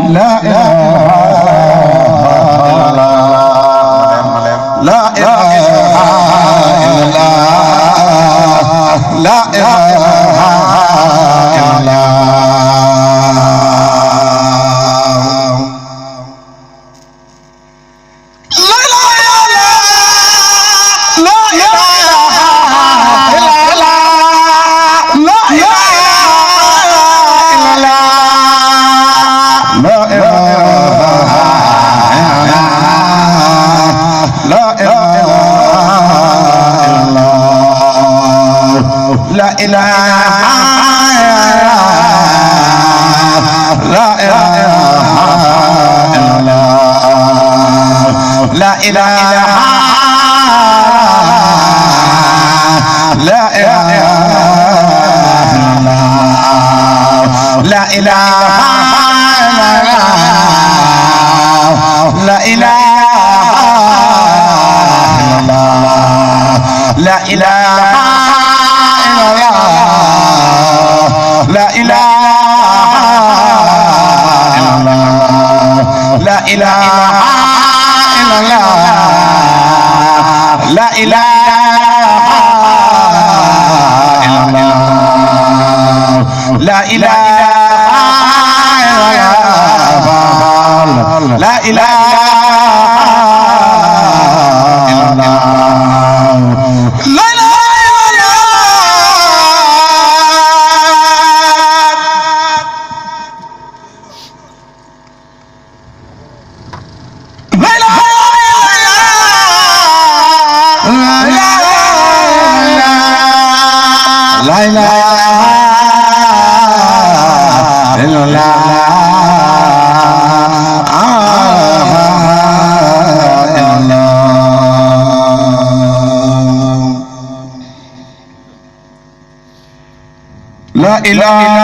لا إله إلا الله لا إله إلا الله لا إله إلا الله لا إله لا إله إلا الله لا إله لا إله إلا الله لا إله لا إله إلا الله لا إله لا إله إلا الله لا إله إلا الله لا إله إلا الله لا إله إلا الله لا إله إلا الله لا إله إلا الله لا إله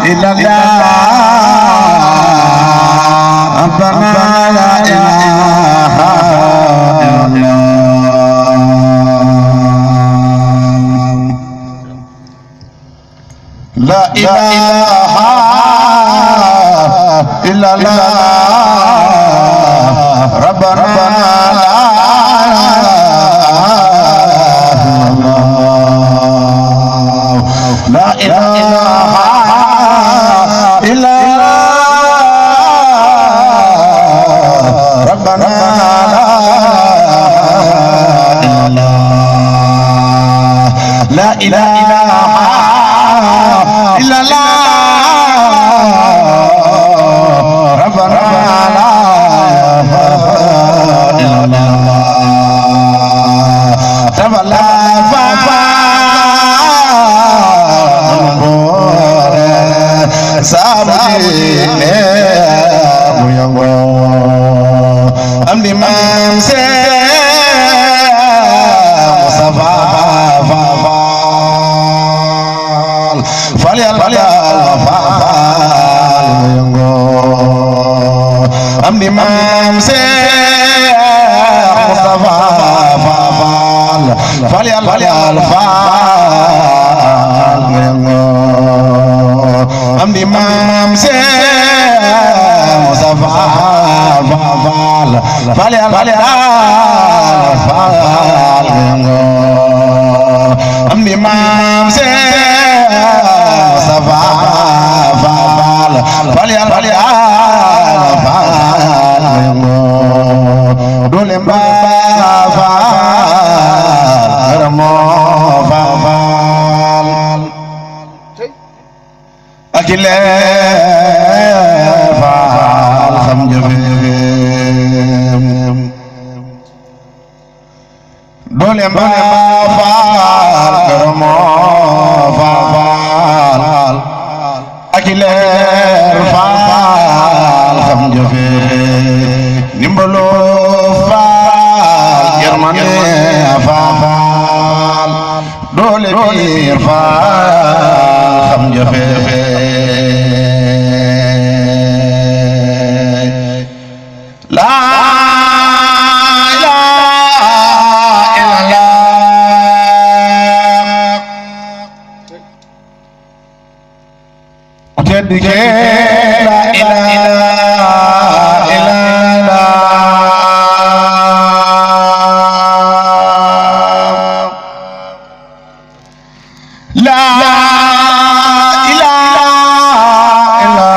إلا الله ربنا لا إله إلا الله لا إله إلا الله ربنا لا لا إله إلا الله ربنا لا إله إلا الله ربنا لا إله إلا الله تبلا Sabudi muyango am di mam se Mustafa fal muyango am di mam se Mustafa fal muyango am di mam se Mustafa fal am di mam se Mustafa dole mba ramo akile faal xam jëfe dole mba faal ramo faal akile faal xam jëfe nimbalo faal yermane faal dole biir faal xam jëfe la ilaha illallah tedd kee la ilaha illallah la